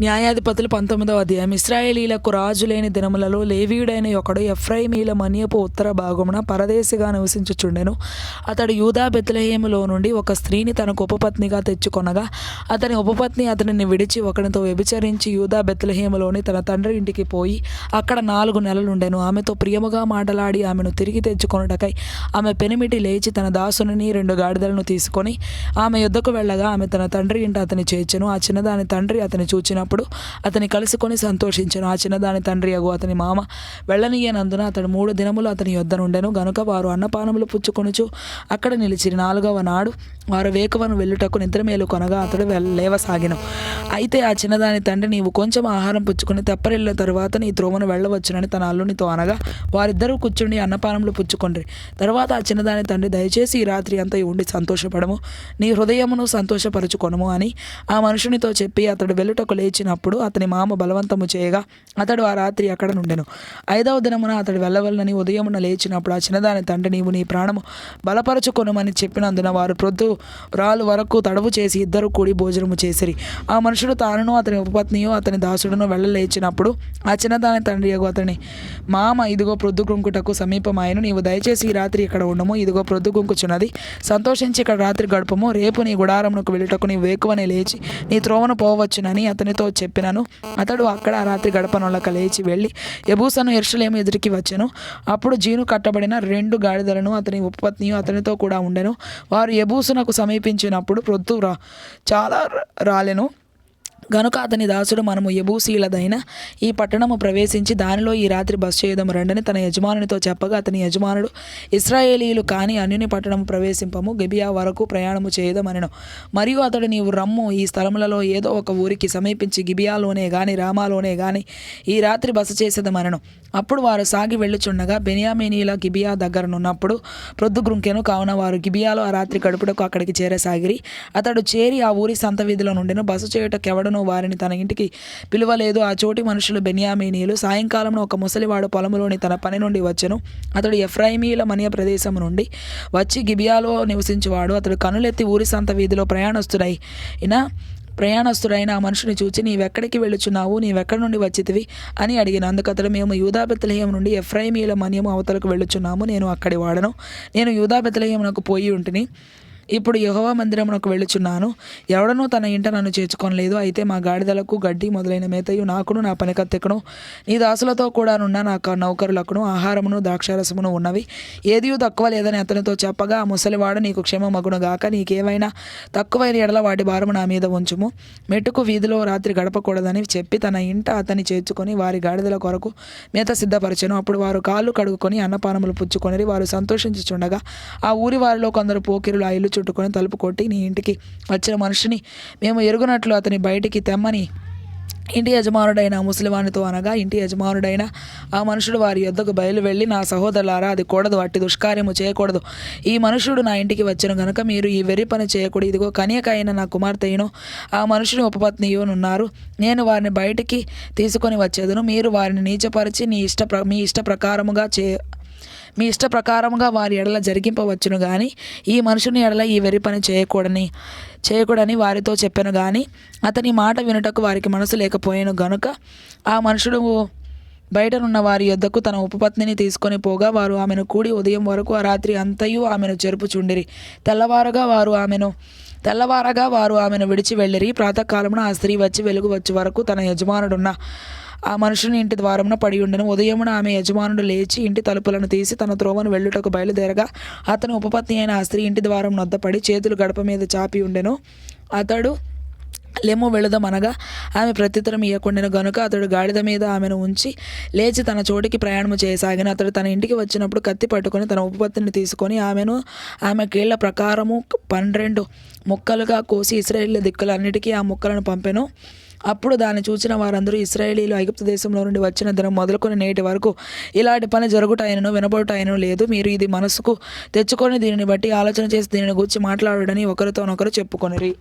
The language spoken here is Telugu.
న్యాయాధిపతులు 19వ అధ్యాయం. ఇశ్రాయేలీలకు రాజు లేని దినములలో లేవీయుడైన ఒకడు ఎఫ్రాయిమీల మన్యపు ఉత్తర భాగమున పరదేశిగా నివసించుచుండెను. అతడు యూదా బెత్లెహేములో నుండి ఒక స్త్రీని తనకు ఉపపత్నిగా తెచ్చుకొనగా అతని ఉపపత్ని అతనిని విడిచి ఒకనితో వ్యభిచరించి యూదా బెత్లెహేములోని తన తండ్రి ఇంటికి పోయి అక్కడ 4 నెలలుండెను. ఆమెతో ప్రియముగా మాటలాడి ఆమెను తిరిగి తెచ్చుకొనుటకై ఆమె పెనిమిటి లేచి తన దాసుని 2 గాడిదలను తీసుకొని ఆమె యొద్దకు వెళ్ళగా ఆమె తన తండ్రి ఇంట అతని చేర్చెను. ఆ చిన్నదాని తండ్రి అతని చూచినప్పుడు అతని కలుసుకొని సంతోషించెను. ఆ చిన్నదాని తండ్రి అగు అతని మామ వెళ్ళనీయనందున అతడు 3 దినములు అతని యొద్ద నుండెను. గనుక వారు అన్నపానములు పుచ్చుకొనుచు అక్కడ నిలిచిరి. 4వ నాడు వారు వేకువను వెళ్ళుటకు నిద్రమేలు కొనగా అతడు లేవసాగెను. అయితే ఆ చిన్నదాని తండ్రి, నీవు కొంచెం ఆహారం పుచ్చుకొని తెప్పరిల్లిన తరువాత నీ త్రోవను వెళ్ళవచ్చునని తన అల్లునితో అనగా వారిద్దరూ కూర్చుండి అన్నపానములు పుచ్చుకొండ్రి. తరువాత ఆ చిన్నదాని తండ్రి, దయచేసి ఈ రాత్రి అంతా ఉండి సంతోషపడము, నీ హృదయమును సంతోషపరచుకొనుము అని ఆ మనుషునితో చెప్పి అతడు వెళ్ళుటకు లేచినప్పుడు అతని మామ బలవంతము చేయగా అతడు ఆ రాత్రి అక్కడ నుండెను. 5వ దినమున అతడు వెళ్ళవలనని ఉదయమున లేచినప్పుడు ఆ చిన్నదాని తండ్రి, నీవు నీ ప్రాణము బలపరచుకొనుమని చెప్పినందున వారు ప్రొద్దు రాలు వరకు తడవు చేసి ఇద్దరు కూడి భోజనము చేసిరి. ఆ మనుషుడు తానును అతని ఉపపత్నియు అతని దాసుడును వెళ్ళలేచినప్పుడు ఆ చిన్నదాని తండ్రి అతని మామ, ఇదిగో ప్రొద్దుగుంకుటకు సమీపమాయను, నీవు దయచేసి ఈ రాత్రి ఇక్కడ ఉండము, ఇదిగో ప్రొద్దుగుంకుచున్నది, సంతోషించి ఇక్కడ రాత్రి గడుపము, రేపు నీ గుడారమునకు వెళ్ళుటకు నీవు వేకువనే లేచి నీ త్రోవను పోవచ్చునని అతనితో చెప్పినను. అతడు అక్కడ ఆ రాత్రి గడపనొల్లక లేచి వెళ్ళి యెబూసను యెరూషలేము ఎదురికి వచ్చెను. అప్పుడు జీను కట్టబడిన 2 గాడిదలను అతని ఉపపత్నియు అతనితో కూడా ఉండెను. వారు యెబూసునకు సమీపించినప్పుడు ప్రొద్దు చాలా రాలెను. గనుక అతని దాసుడు, మనము యెబూసీయులదైన ఈ పట్టణము ప్రవేశించి దానిలో ఈ రాత్రి బస చేయదము రండని తన యజమానునితో చెప్పగా అతని యజమానుడు, ఇశ్రాయేలీయులు కాని అన్యుని పట్టణము ప్రవేశింపము, గిబియా వరకు ప్రయాణము చేయదమనెను. మరియు అతడు, నీవు రమ్ము, ఈ స్థలములలో ఏదో ఒక ఊరికి సమీపించి గిబియాలోనే గాని రామాలోనే గాని ఈ రాత్రి బస చేసేదమనెను. అప్పుడు వారు సాగి వెళ్ళుచుండగా బెన్యామీనీయుల గిబియా దగ్గరనున్నప్పుడు ప్రొద్దుగ్రుంకెను. కావున వారు గిబియాలో ఆ రాత్రి గడుపుటకు అక్కడికి చేరసాగిరి. అతడు చేరి ఆ ఊరి సంత వీధిలో నుండెను. బస చేయుటకెవడను వారిని తన ఇంటికి పిలువలేదు. ఆ చోటి మనుషులు బెన్యామీనీయులు. సాయంకాలంలో ఒక ముసలివాడు పొలములోని తన పని నుండి వచ్చెను. అతడు ఎఫ్రాయిమీయుల మన్య ప్రదేశము నుండి వచ్చి గిబియాలో నివసించువాడు. అతడు కనులెత్తి ఊరి సంత వీధిలో ప్రయాణస్తుడైన ఆ మనుషుని చూచి, నీవెక్కడికి వెళ్ళుచున్నావు, నీవెక్కడి నుండి వచ్చితివి అని అడిగిన. అందుకతడు, మేము యూదా బెత్లెహేము నుండి ఎఫ్రాయిమీయుల మన్యము అవతలకు వెళ్ళుచున్నాము, నేను అక్కడి వాడను, నేను యూదా బెత్లెహేమునకు పోయి ఉంటిని, ఇప్పుడు యెహోవా మందిరమునకు వెళ్ళుచున్నాను, ఎవడనూ తన ఇంట నన్ను చేర్చుకొనలేదు. అయితే మా గాడిదలకు గడ్డి మొదలైన మేతయు నాకును నా పనికత్తెకును నీ దాసులతో కూడా నున్న నా నౌకరులకును ఆహారమును ద్రాక్షారసమును ఉన్నవి, ఏదియూ తక్కువ లేదని అతనితో చెప్పగా ఆ ముసలివాడు, నీకు క్షేమమగును గాక, నీకేమైనా తక్కువైన ఎడల వాటి భారము నా మీద ఉంచుము, మెట్టుకు వీధిలో రాత్రి గడపకూడదని చెప్పి తన ఇంట అతన్ని చేర్చుకొని వారి గాడిదల కొరకు మేత సిద్ధపరచెను. అప్పుడు వారు కాళ్ళు కడుగుకొని అన్నపానములు పుచ్చుకొనిరి. వారు సంతోషించుచుండగా ఆ ఊరి వారిలో కొందరు పోకిరులు ఆ ఇల్లు చుట్టుకొని తలుపు కొట్టి, నీ ఇంటికి వచ్చిన మనిషిని మేము ఎరుగునట్లు అతని బయటికి తెమ్మని ఇంటి యజమానుడైన ముసలివానితో అనగా, ఇంటి యజమానుడైన ఆ మనుషుడు వారి యొద్దకు బయలు వెళ్ళి, నా సహోదరులారా, అది కూడదు, అట్టి దుష్కార్యము చేయకూడదు. ఈ మనుషుడు నా ఇంటికి వచ్చెను గనుక మీరు ఈ వెర్రి పని చేయకూడదు. ఇదిగో కన్యక అయిన నా కుమార్తెయును ఆ మనుషుని ఉపపత్నియునున్నారు. నేను వారిని బయటికి తీసుకొని వచ్చేదను. మీరు వారిని నీచపరిచి మీ ఇష్ట ప్రకారముగా వారి ఎడల జరిగింపవచ్చును గాని ఈ మనుషుని ఎడల ఈ వెర్రి పని చేయకూడని వారితో చెప్పాను. గాని అతని మాట వినుటకు వారికి మనసు లేకపోయాను. గనుక ఆ మనుషుడు బయటనున్న వారి యొద్దకు తన ఉపపత్నిని తీసుకొని పోగా వారు ఆమెను కూడి ఉదయం వరకు ఆ రాత్రి అంతయు ఆమెను చెరుపుచుండిరి. తెల్లవారగా వారు ఆమెను విడిచి వెళ్ళిరి. ప్రాతకాలమున ఆ స్త్రీ వచ్చి వెలుగు వచ్చే వరకు తన యజమానుడున్న ఆ మనుషుని ఇంటి ద్వారమున పడి ఉండెను. ఉదయమున ఆమె యజమానుడు లేచి ఇంటి తలుపులను తీసి తన త్రోవను వెళ్ళుటకు బయలుదేరగా అతని ఉపపత్ని అయిన ఆ స్త్రీ ఇంటి ద్వారం నొద్ద పడి చేతులు గడప మీద చాపి ఉండెను. అతడు, లెమ్ము వెళుదమనగా ఆమె ప్రత్యుత్తరం ఇయ్యకుండెను. గనుక అతడు గాడిద మీద ఆమెను ఉంచి లేచి తన చోటికి ప్రయాణము చేయసాగిన. అతడు తన ఇంటికి వచ్చినప్పుడు కత్తి పట్టుకొని తన ఉపపత్నిని తీసుకొని ఆమె కీళ్ల ప్రకారము 12 ముక్కలుగా కోసి ఇశ్రాయేలు దిక్కులన్నిటికీ ఆ ముక్కలను పంపెను. అప్పుడు దాన్ని చూసిన వారందరూ, ఇశ్రాయేలీయులు ఐగుప్తు దేశంలో నుండి వచ్చిన దినం మొదలుకొని నేటి వరకు ఇలాంటి పని జరుగుటైనను వినబడుటైనను లేదు. మీరు ఇది మనసుకు తెచ్చుకొని దీనిని బట్టి ఆలోచన చేసి దీనిని గూర్చి మాట్లాడడని ఒకరితోనొకరు చెప్పుకొనిరి.